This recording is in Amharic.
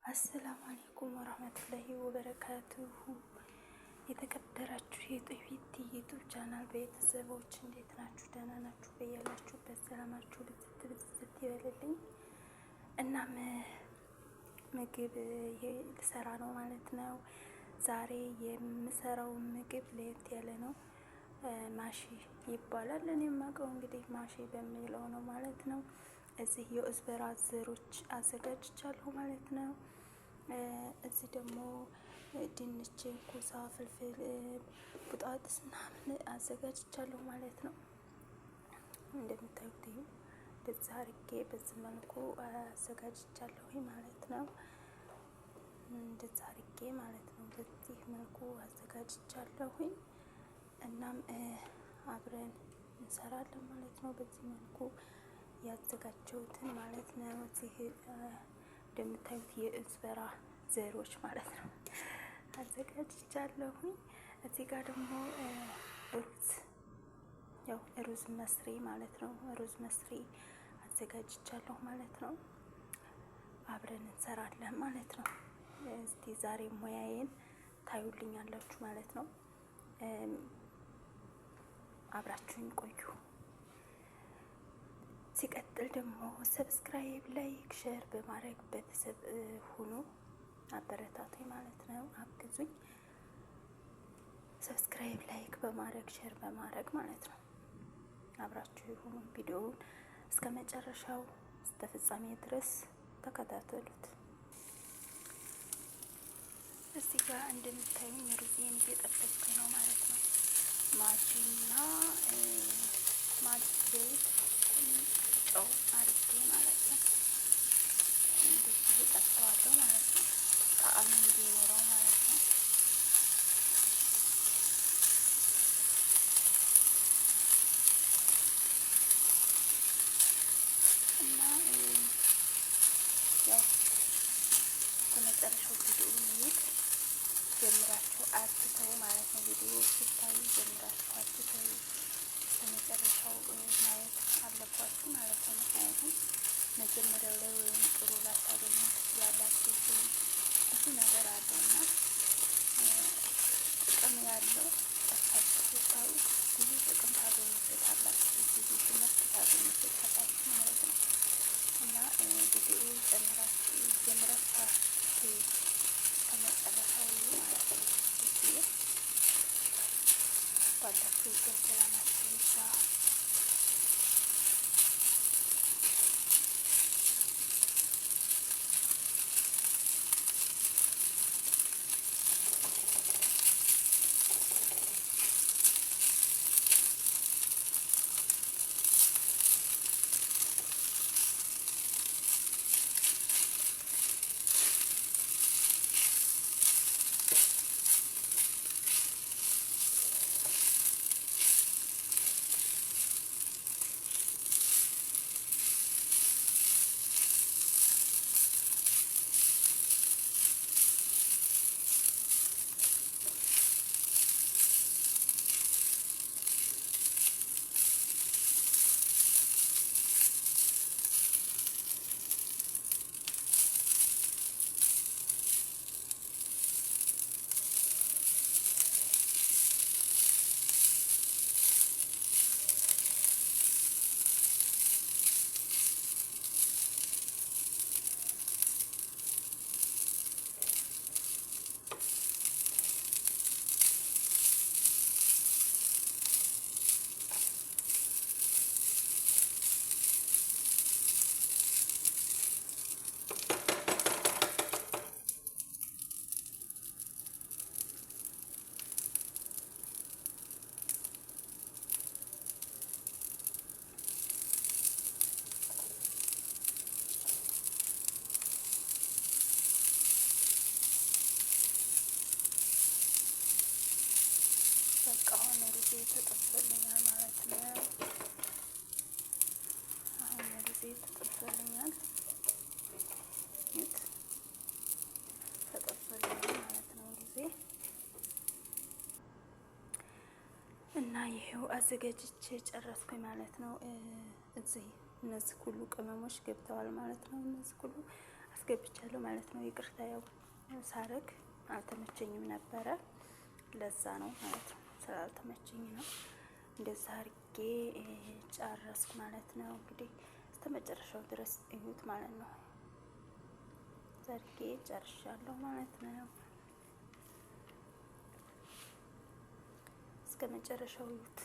አሰላሙ አለይኩም ወራህመቱላሂ ወበረካቱሁ። የተከበራችሁ የጦቢት ዩቲዩብ ቻናል ቤተሰቦች እንዴት ናችሁ? ደህና ናችሁ? በያላችሁበት ሰላማችሁ ብዝት ይበልልኝ። እናም ምግብ ልሰራ ነው ማለት ነው። ዛሬ የምሰራው ምግብ ለየት ያለ ነው። ማሺ ይባላል። እኔ የማውቀው እንግዲህ ማሺ በሚለው ነው ማለት ነው። እዚህ የኡዝበራ ዘሮች አዘጋጅቻለሁ ማለት ነው። እዚህ ደግሞ ድንች፣ ኩሳ፣ ፍልፍል፣ ቡጣጥስ ምናምን አዘጋጅቻለሁ ማለት ነው። እንደምታዩት በዛ አርጌ በዚህ መልኩ አዘጋጅቻለሁ ማለት ነው። እንደዛ አርጌ ማለት ነው። በዚህ መልኩ አዘጋጅቻለሁ። እናም አብረን እንሰራለን ማለት ነው። በዚህ መልኩ ያዘጋጀሁትን ማለት ነው። እዚህ እንደምታዩት የኡዝበራ ዘሮች ማለት ነው አዘጋጅቻለሁ። እዚህ ጋር ደግሞ ሩዝ መስሪ ማለት ነው። ሩዝ መስሪ አዘጋጅቻለሁ ማለት ነው። አብረን እንሰራለን ማለት ነው። እስቲ ዛሬ ሙያዬን ታዩልኛላችሁ ማለት ነው። አብራችሁን ቆዩ። ሲቀጥል ደግሞ ሰብስክራይብ፣ ላይክ፣ ሼር በማድረግ ቤተሰብ ሁኑ። አበረታቱኝ ማለት ነው። አግዙኝ። ሰብስክራይብ፣ ላይክ በማድረግ ሼር በማድረግ ማለት ነው። አብራችሁ ሁኑ። ቪዲዮውን እስከ መጨረሻው እስከ ፍጻሜ ድረስ ተከታተሉት። እዚህ ጋር እንደምታዩኝ ሩዝዬን እየጠበስኩኝ ነው ማለት ነው። ማጂና ዘይት፣ ጨው አርጌ ማለት ነው። እንደዚህ እጠብሰዋለሁ ማለት ነው። ጣዕም እንዲኖረው ማለት ነው። እና ያው በመጨረሻው ቪዲዮ ይሄድ ጀምራችሁ አትተው ማለት ነው። ቪዲዮ ስታዩ ጀምራችሁ አትተው፣ በመጨረሻው ማየት አለባችሁ ማለት ነው። ምክንያቱም መጀመሪያው ላይ ወይም ጥሩ ላታገኙ ያላችሁ ብዙ ነገር አለውና ጥቅም ያለው ጠፋችሁ ስታዩ ብዙ ጥቅም ታገኙበታላችሁ፣ ብዙ ትምህርት ታገኙበታላችሁ ማለት ነው። እና ቪዲዮ ጀምራችሁ ከመጨረሻው ማለት ነው። እዚህ ባላችሁ ሰላማችሁ ይብዛ። በቃ አሁን ሩዜ ተጠብሶልኛል ማለት ነው። አሁን ሩዜ ተጠብሶልኛል ማለት ነው ሩዜ። እና ይሄው አዘጋጅቼ ጨረስኩኝ ማለት ነው። እዚህ እነዚህ ሁሉ ቅመሞች ገብተዋል ማለት ነው። እነዚህ ሁሉ አስገብቻለሁ ማለት ነው። ይቅርታ ያው ሳረግ አልተመቸኝም ነበረ፣ ለዛ ነው ማለት ነው። ስላልተመቸኝ ነው እንደዛ አርጌ ጨረስኩ ማለት ነው። እንግዲህ እስከ መጨረሻው ድረስ እዩት ማለት ነው። ዘርጌ ጨርሻለሁ ማለት ነው። እስከ መጨረሻው እዩት።